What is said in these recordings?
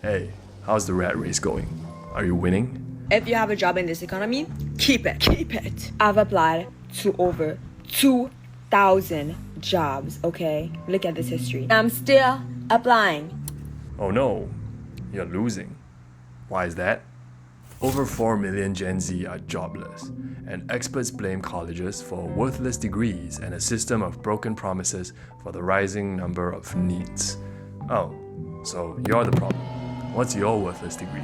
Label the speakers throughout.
Speaker 1: Hey, how's the rat race going? Are you winning?
Speaker 2: If you have a job in this economy, keep it, keep it. I've applied to over 2,000 jobs, okay? Look at this history. I'm still applying.
Speaker 1: Oh no, you're losing. Why is that? Over 4 million Gen Z are jobless, and experts blame colleges for worthless degrees and a system of broken promises for the rising number of needs. Oh, so you're the problem. What's your worthless degree?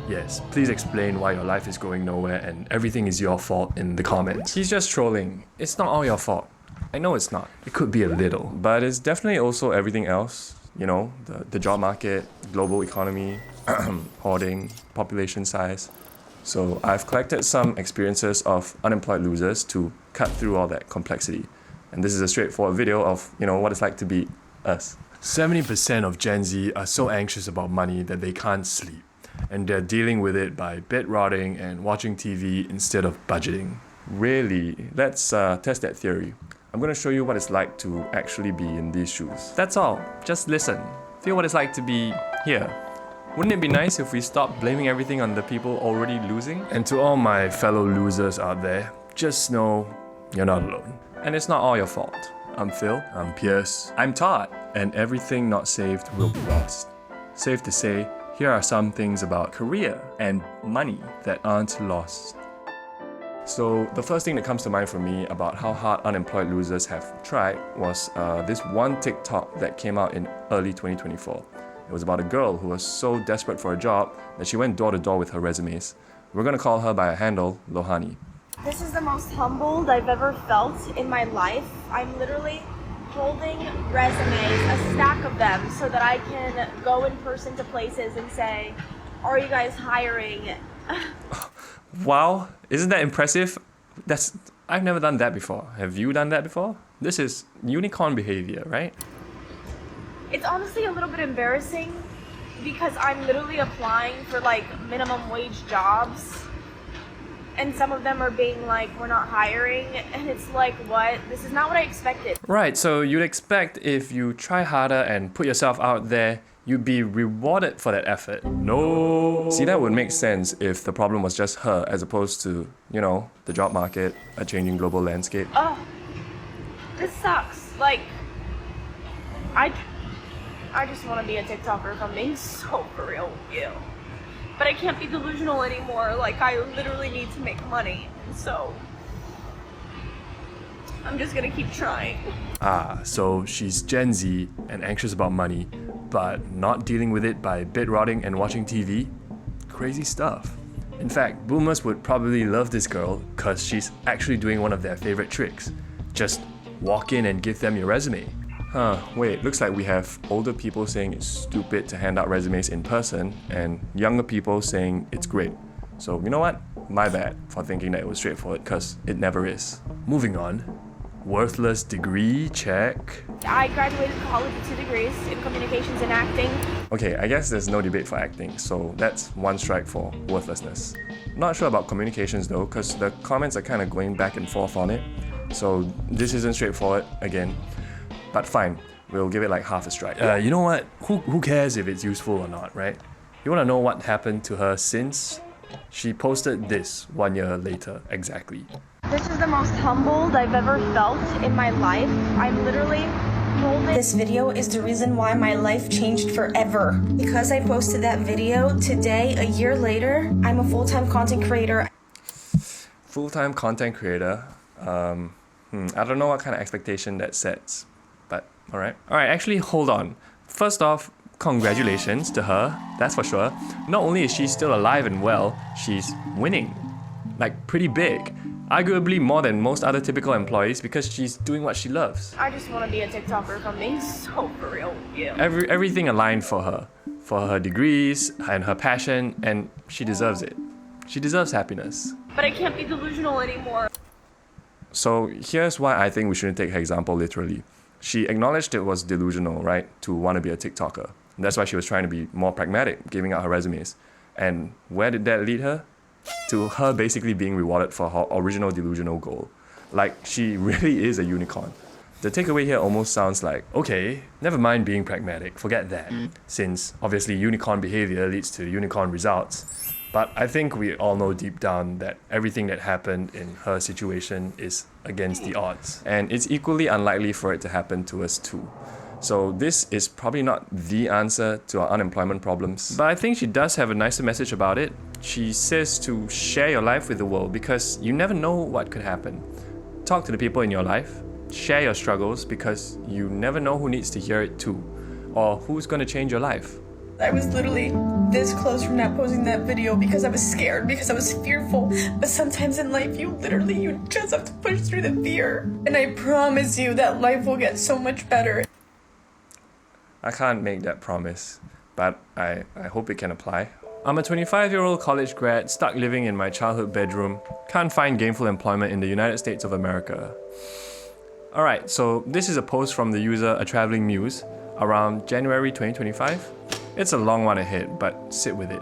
Speaker 1: Yes, please explain why your life is going nowhere and everything is your fault in the comments. He's just trolling. It's not all your fault. I know it's not. It could be a little, but it's definitely also everything else. You know, the job market, global economy, hoarding, population size. So I've collected some experiences of unemployed losers to cut through all that complexity. And this is a straightforward video of, what it's like to be us. 70% of Gen Z are so anxious about money that they can't sleep. And they're dealing with it by bed rotting and watching TV instead of budgeting. Really? Let's test that theory. I'm going to show you what it's like to actually be in these shoes. That's all. Just listen. Feel what it's like to be here. Wouldn't it be nice if we stopped blaming everything on the people already losing? And to all my fellow losers out there, just know you're not alone. And it's not all your fault. I'm Phil. I'm Pierce. I'm Todd. And everything not saved will be lost. Safe to say, here are some things about career and money that aren't lost. So the first thing that comes to mind for me about how hard unemployed losers have tried was this one TikTok that came out in early 2024. It was about a girl who was so desperate for a job that she went door to door with her resumes. We're gonna call her by a handle, Lohani.
Speaker 3: This is the most humbled I've ever felt in my life. I'm literally holding resumes, a stack of them, so that I can go in person to places and say, are you guys hiring?
Speaker 1: Wow, isn't that impressive? I've never done that before. Have you done that before? This is unicorn behavior, right?
Speaker 3: It's honestly a little bit embarrassing because I'm literally applying for minimum wage jobs. And some of them are being like, we're not hiring. And it's like, what? This is not what I expected.
Speaker 1: Right, so you'd expect if you try harder and put yourself out there, you'd be rewarded for that effort. No. See, that would make sense if the problem was just her as opposed to, the job market, a changing global landscape.
Speaker 3: Oh, this sucks. I just want to be a TikToker if I'm being so for real with you. But I can't be delusional anymore. I literally need to make money. So I'm just gonna keep trying.
Speaker 1: So she's Gen Z and anxious about money, but not dealing with it by bed rotting and watching TV? Crazy stuff. In fact, boomers would probably love this girl because she's actually doing one of their favorite tricks. Just walk in and give them your resume. Wait, looks like we have older people saying it's stupid to hand out resumes in person and younger people saying it's great. So you know what? My bad for thinking that it was straightforward because it never is. Moving on. Worthless degree check.
Speaker 3: I graduated college with 2 degrees in communications and acting.
Speaker 1: Okay, I guess there's no debate for acting, so that's one strike for worthlessness. Not sure about communications though, because the comments are kind of going back and forth on it. So this isn't straightforward again. But fine, we'll give it half a strike. You know what? Who cares if it's useful or not, right? You want to know what happened to her since? She posted this 1 year later, exactly.
Speaker 3: This is the most humbled I've ever felt in my life. I'm literally holding...
Speaker 4: This video is the reason why my life changed forever. Because I posted that video today, a year later, I'm a full-time content creator.
Speaker 1: Full-time content creator? I don't know what kind of expectation that sets. But, alright, actually hold on. First off, congratulations to her, that's for sure. Not only is she still alive and well, she's winning. Pretty big. Arguably more than most other typical employees because she's doing what she loves.
Speaker 3: I just want to be a TikToker if I'm being so for real with you.
Speaker 1: Everything aligned for her degrees and her passion, and she deserves it. She deserves happiness.
Speaker 3: But I can't be delusional anymore.
Speaker 1: So here's why I think we shouldn't take her example literally. She acknowledged it was delusional, right, to want to be a TikToker. And that's why she was trying to be more pragmatic, giving out her resumes. And where did that lead her? To her basically being rewarded for her original delusional goal. She really is a unicorn. The takeaway here almost sounds like, okay, never mind being pragmatic, forget that, since obviously unicorn behavior leads to unicorn results. But I think we all know deep down that everything that happened in her situation is against the odds. And it's equally unlikely for it to happen to us too. So this is probably not the answer to our unemployment problems. But I think she does have a nicer message about it. She says to share your life with the world because you never know what could happen. Talk to the people in your life. Share your struggles because you never know who needs to hear it too. Or who's going to change your life.
Speaker 4: I was literally this close from not posting that video because I was scared, because I was fearful. But sometimes in life, you just have to push through the fear. And I promise you that life will get so much better.
Speaker 1: I can't make that promise, but I hope it can apply. I'm a 25-year-old college grad stuck living in my childhood bedroom, can't find gainful employment in the United States of America. Alright, so this is a post from the user A Traveling Muse around January 2025. It's a long one ahead, but sit with it.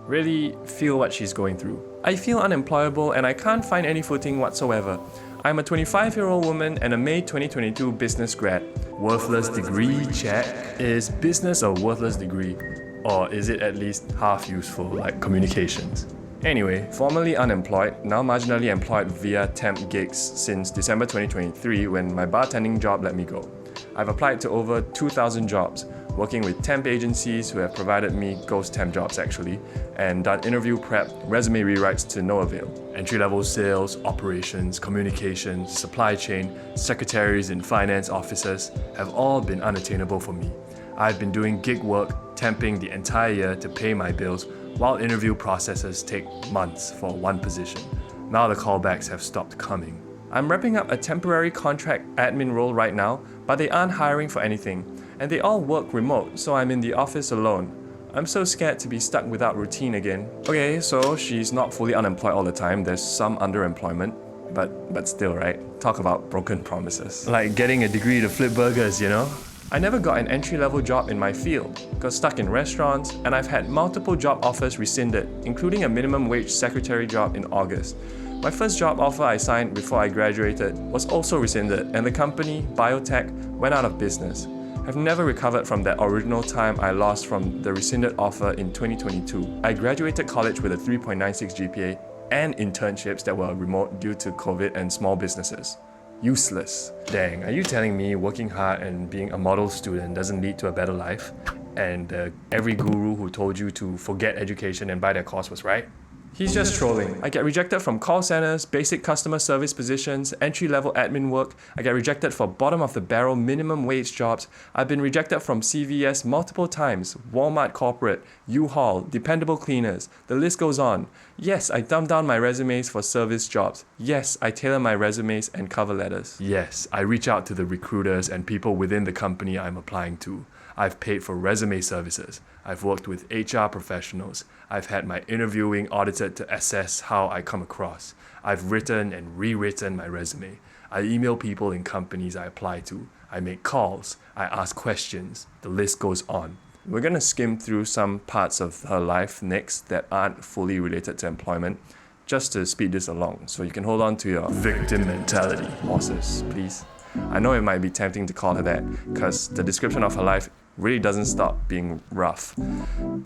Speaker 1: Really feel what she's going through. I feel unemployable and I can't find any footing whatsoever. I'm a 25-year-old woman and a May 2022 business grad. Worthless degree, check. Is business a worthless degree? Or is it at least half useful, like communications? Anyway, formerly unemployed, now marginally employed via temp gigs since December 2023 when my bartending job let me go. I've applied to over 2,000 jobs, working with temp agencies who have provided me ghost temp jobs actually, and done interview prep, resume rewrites to no avail. Entry-level sales, operations, communications, supply chain, secretaries and finance officers have all been unattainable for me. I've been doing gig work, temping the entire year to pay my bills, while interview processes take months for one position. Now the callbacks have stopped coming. I'm wrapping up a temporary contract admin role right now, but they aren't hiring for anything, and they all work remote, so I'm in the office alone. I'm so scared to be stuck without routine again. Okay, so she's not fully unemployed all the time, there's some underemployment, but still, right? Talk about broken promises. Like getting a degree to flip burgers, you know? I never got an entry-level job in my field, got stuck in restaurants, and I've had multiple job offers rescinded, including a minimum wage secretary job in August. My first job offer I signed before I graduated was also rescinded, and the company, biotech, went out of business. I've never recovered from that original time I lost from the rescinded offer in 2022. I graduated college with a 3.96 GPA and internships that were remote due to COVID and small businesses. Useless. Dang, are you telling me working hard and being a model student doesn't lead to a better life? And every guru who told you to forget education and buy their course was right? He's just trolling. I get rejected from call centers, basic customer service positions, entry-level admin work. I get rejected for bottom-of-the-barrel minimum wage jobs. I've been rejected from CVS multiple times, Walmart corporate, U-Haul, dependable cleaners. The list goes on. Yes, I dumb down my resumes for service jobs. Yes, I tailor my resumes and cover letters. Yes, I reach out to the recruiters and people within the company I'm applying to. I've paid for resume services. I've worked with HR professionals. I've had my interviewing audited to assess how I come across. I've written and rewritten my resume. I email people in companies I apply to. I make calls. I ask questions. The list goes on. We're going to skim through some parts of her life next that aren't fully related to employment, just to speed this along, so you can hold on to your victim mentality horses, please. I know it might be tempting to call her that, because the description of her life really doesn't stop being rough.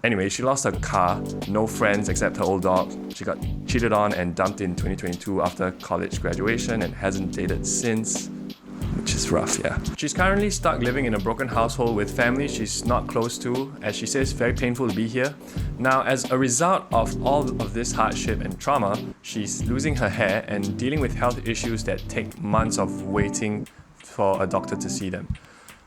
Speaker 1: Anyway, she lost her car, no friends except her old dog. She got cheated on and dumped in 2022 after college graduation and hasn't dated since, which is rough, yeah. She's currently stuck living in a broken household with family she's not close to, as she says, very painful to be here. Now, as a result of all of this hardship and trauma, she's losing her hair and dealing with health issues that take months of waiting for a doctor to see them.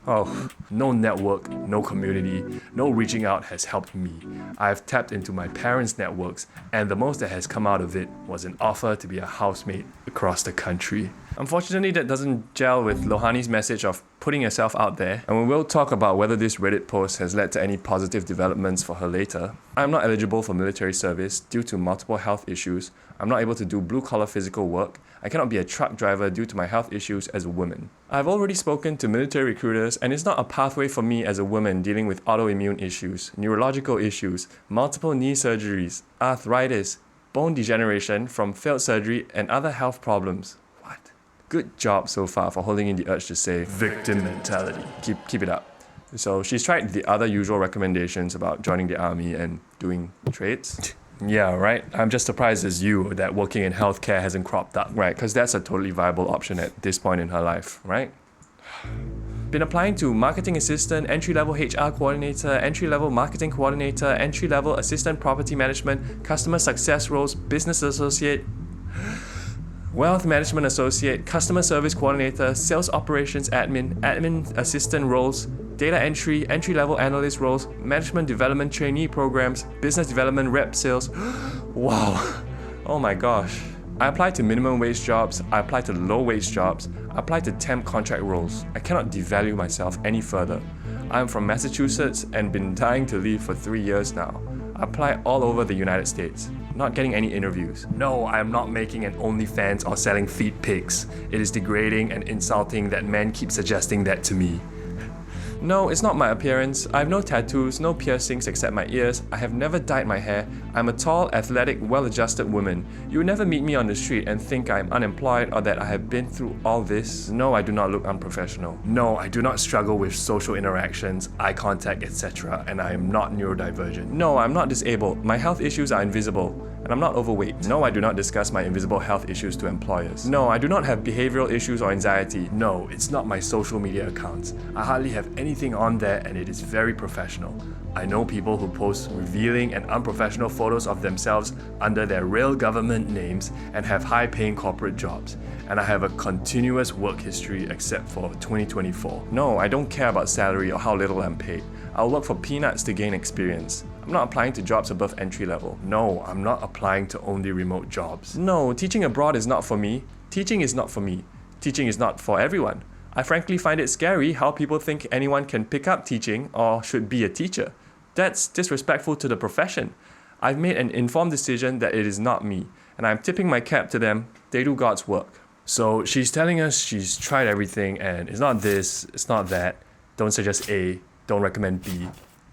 Speaker 1: Oh, no network, no community, no reaching out has helped me. I've tapped into my parents' networks, and the most that has come out of it was an offer to be a housemate across the country. Unfortunately, that doesn't gel with Lohani's message of putting yourself out there, and we will talk about whether this Reddit post has led to any positive developments for her later. I'm not eligible for military service due to multiple health issues. I'm not able to do blue-collar physical work. I cannot be a truck driver due to my health issues as a woman. I've already spoken to military recruiters, and it's not a pathway for me as a woman dealing with autoimmune issues, neurological issues, multiple knee surgeries, arthritis, bone degeneration from failed surgery, and other health problems. What? Good job so far for holding in the urge to say victim mentality. Keep it up. So she's tried the other usual recommendations about joining the army and doing trades. Yeah, right. I'm just surprised as you that working in healthcare hasn't cropped up, right? Because that's a totally viable option at this point in her life, right? Been applying to marketing assistant, entry-level HR coordinator, entry-level marketing coordinator, entry-level assistant property management, customer success roles, business associate, wealth management associate, customer service coordinator, sales operations admin, admin assistant roles, data entry, entry-level analyst roles, management development trainee programs, business development rep sales. Wow. Oh my gosh. I applied to minimum wage jobs, I applied to low wage jobs, I applied to temp contract roles. I cannot devalue myself any further. I'm from Massachusetts and been dying to leave for 3 years now. I apply all over the United States, not getting any interviews. No, I am not making an OnlyFans or selling feet pics. It is degrading and insulting that men keep suggesting that to me. No, it's not my appearance. I have no tattoos, no piercings except my ears. I have never dyed my hair. I'm a tall, athletic, well-adjusted woman. You would never meet me on the street and think I'm unemployed or that I have been through all this. No, I do not look unprofessional. No, I do not struggle with social interactions, eye contact, etc. And I am not neurodivergent. No, I'm not disabled. My health issues are invisible. And I'm not overweight. No, I do not discuss my invisible health issues to employers. No, I do not have behavioral issues or anxiety. No, it's not my social media accounts. I hardly have anything on there and it is very professional. I know people who post revealing and unprofessional photos of themselves under their real government names and have high-paying corporate jobs. And I have a continuous work history except for 2024. No, I don't care about salary or how little I'm paid. I'll work for peanuts to gain experience. I'm not applying to jobs above entry level. No, I'm not applying to only remote jobs. No, teaching abroad is not for me. Teaching is not for me. Teaching is not for everyone. I frankly find it scary how people think anyone can pick up teaching or should be a teacher. That's disrespectful to the profession. I've made an informed decision that it is not me, and I'm tipping my cap to them. They do God's work. So she's telling us she's tried everything and it's not this, it's not that. Don't suggest A, don't recommend B.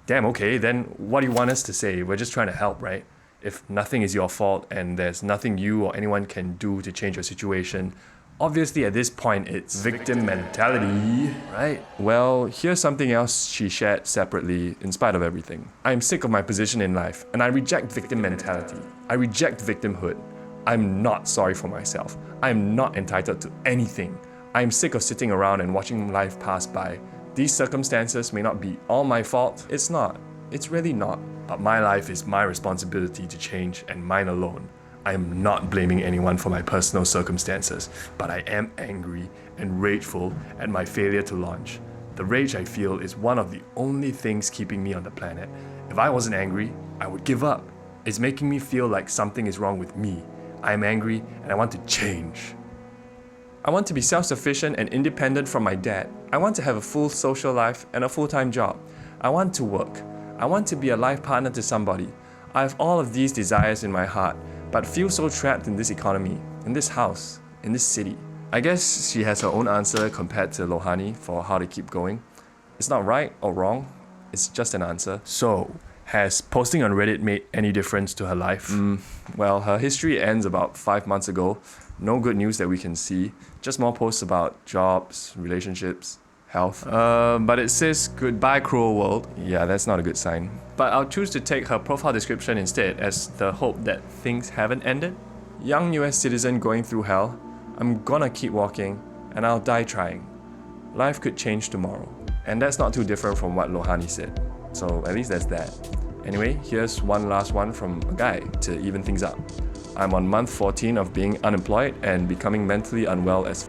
Speaker 1: Damn, okay, then what do you want us to say? We're just trying to help, right? If nothing is your fault and there's nothing you or anyone can do to change your situation, obviously at this point it's victim mentality, right? Well, here's something else she shared separately in spite of everything. I'm sick of my position in life and I reject victim mentality. I reject victimhood. I'm not sorry for myself. I'm not entitled to anything. I'm sick of sitting around and watching life pass by. These circumstances may not be all my fault. It's not. It's really not. But my life is my responsibility to change and mine alone. I am not blaming anyone for my personal circumstances, but I am angry and rageful at my failure to launch. The rage I feel is one of the only things keeping me on the planet. If I wasn't angry, I would give up. It's making me feel like something is wrong with me. I am angry and I want to change. I want to be self-sufficient and independent from my dad. I want to have a full social life and a full-time job. I want to work. I want to be a life partner to somebody. I have all of these desires in my heart, but feel so trapped in this economy, in this house, in this city. I guess she has her own answer compared to Lohani for how to keep going. It's not right or wrong, it's just an answer. So, has posting on Reddit made any difference to her life? Well, her history ends about 5 months ago. No good news that we can see. Just more posts about jobs, relationships, health. But it says, goodbye cruel world. Yeah, that's not a good sign. But I'll choose to take her profile description instead as the hope that things haven't ended. Young US citizen going through hell. I'm gonna keep walking and I'll die trying. Life could change tomorrow. And that's not too different from what Lohani said. So at least there's that. Anyway, here's one last one from a guy to even things up. I'm on month 14 of being unemployed and becoming mentally unwell as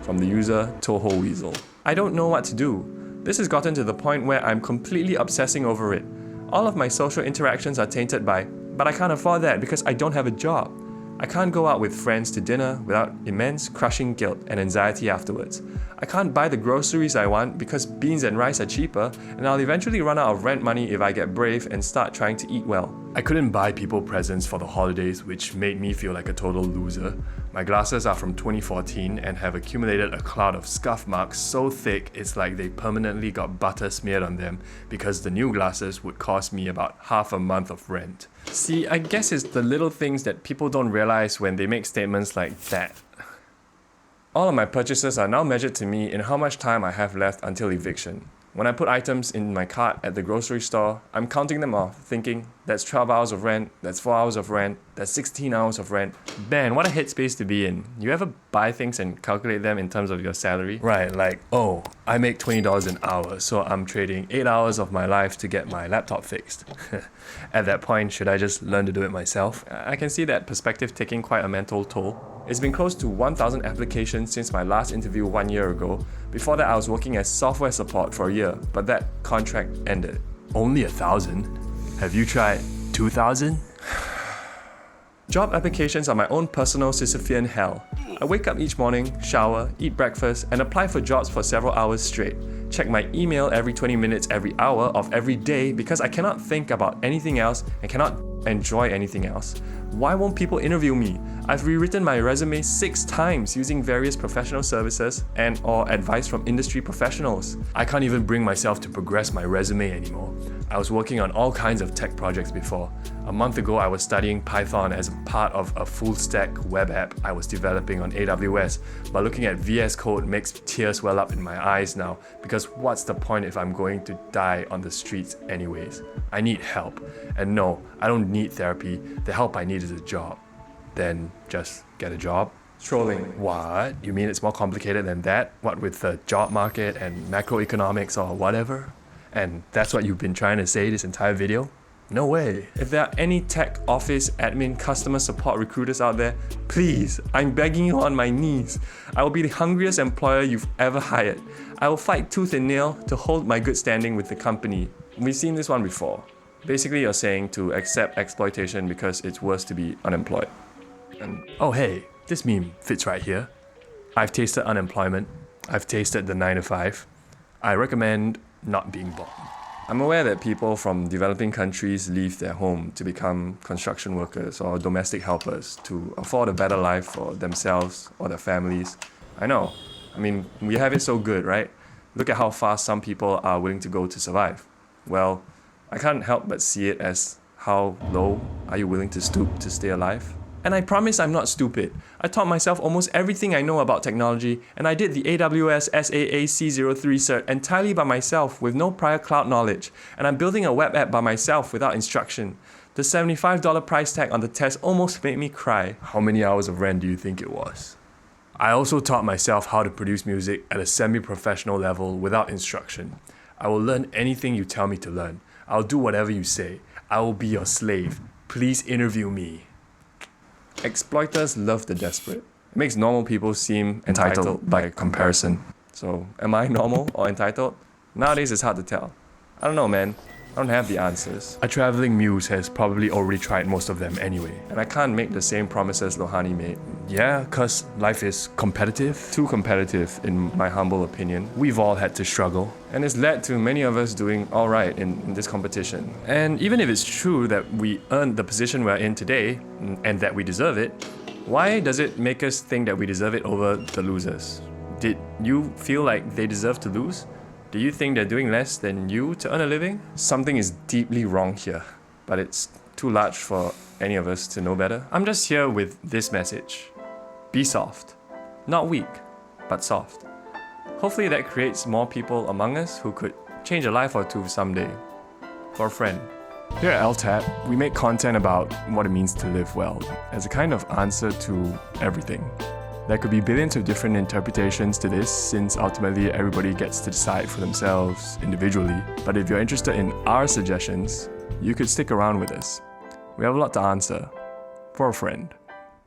Speaker 1: from the user Toho Weasel. I don't know what to do. This has gotten to the point where I'm completely obsessing over it. All of my social interactions are tainted by, but I can't afford that because I don't have a job. I can't go out with friends to dinner without immense crushing guilt and anxiety afterwards. I can't buy the groceries I want because beans and rice are cheaper, and I'll eventually run out of rent money if I get brave and start trying to eat well. I couldn't buy people presents for the holidays, which made me feel like a total loser. My glasses are from 2014 and have accumulated a cloud of scuff marks so thick it's like they permanently got butter smeared on them because the new glasses would cost me about half a month of rent. See, I guess it's the little things that people don't realize when they make statements like that. All of my purchases are now measured to me in how much time I have left until eviction. When I put items in my cart at the grocery store, I'm counting them off, thinking, that's 12 hours of rent, that's 4 hours of rent, that's 16 hours of rent. Man, what a headspace to be in. You ever buy things and calculate them in terms of your salary? Right, like, oh, I make $20 an hour, so I'm trading 8 hours of my life to get my laptop fixed. At that point, should I just learn to do it myself? I can see that perspective taking quite a mental toll. It's been close to 1,000 applications since my last interview 1 year ago. Before that, I was working as software support for a year, but that contract ended. Only 1,000? Have you tried 2,000? Job applications are my own personal Sisyphean hell. I wake up each morning, shower, eat breakfast, and apply for jobs for several hours straight. Check my email every 20 minutes every hour of every day because I cannot think about anything else and cannot enjoy anything else. Why won't people interview me? I've rewritten my resume 6 times using various professional services and or advice from industry professionals. I can't even bring myself to progress my resume anymore. I was working on all kinds of tech projects before. A month ago, I was studying Python as part of a full-stack web app I was developing on AWS, but looking at VS Code makes tears well up in my eyes now, because what's the point if I'm going to die on the streets anyways? I need help. And no, I don't need therapy. The help I need is a job. Then just get a job? Trolling. What? You mean it's more complicated than that? What with the job market and macroeconomics or whatever? And that's what you've been trying to say this entire video? No way. If there are any tech, office, admin, customer support recruiters out there, please, I'm begging you on my knees. I will be the hungriest employer you've ever hired. I will fight tooth and nail to hold my good standing with the company. We've seen this one before. Basically, you're saying to accept exploitation because it's worse to be unemployed. And oh hey, this meme fits right here. I've tasted unemployment. I've tasted the 9 to 5. I recommend not being born. I'm aware that people from developing countries leave their home to become construction workers or domestic helpers to afford a better life for themselves or their families. I know. I mean, we have it so good, right? Look at how far some people are willing to go to survive. Well, I can't help but see it as how low are you willing to stoop to stay alive? And I promise I'm not stupid. I taught myself almost everything I know about technology, and I did the AWS SAA C03 cert entirely by myself with no prior cloud knowledge, and I'm building a web app by myself without instruction. The $75 price tag on the test almost made me cry. How many hours of rent do you think it was? I also taught myself how to produce music at a semi-professional level without instruction. I will learn anything you tell me to learn. I'll do whatever you say. I will be your slave. Please interview me. Exploiters love the desperate. It makes normal people seem entitled by comparison. So, am I normal or entitled? Nowadays it's hard to tell. I don't know, man. I don't have the answers. A traveling muse has probably already tried most of them anyway. And I can't make the same promises Lohani made. Yeah, cause life is competitive. Too competitive, in my humble opinion. We've all had to struggle. And it's led to many of us doing alright in this competition. And even if it's true that we earned the position we're in today, and that we deserve it, why does it make us think that we deserve it over the losers? Did you feel like they deserve to lose? Do you think they're doing less than you to earn a living? Something is deeply wrong here, but it's too large for any of us to know better. I'm just here with this message. Be soft. Not weak, but soft. Hopefully that creates more people among us who could change a life or two someday. For a friend. Here at LTAP, we make content about what it means to live well as a kind of answer to everything. There could be billions of different interpretations to this, since ultimately everybody gets to decide for themselves individually. But if you're interested in our suggestions, you could stick around with us. We have a lot to answer. For a friend.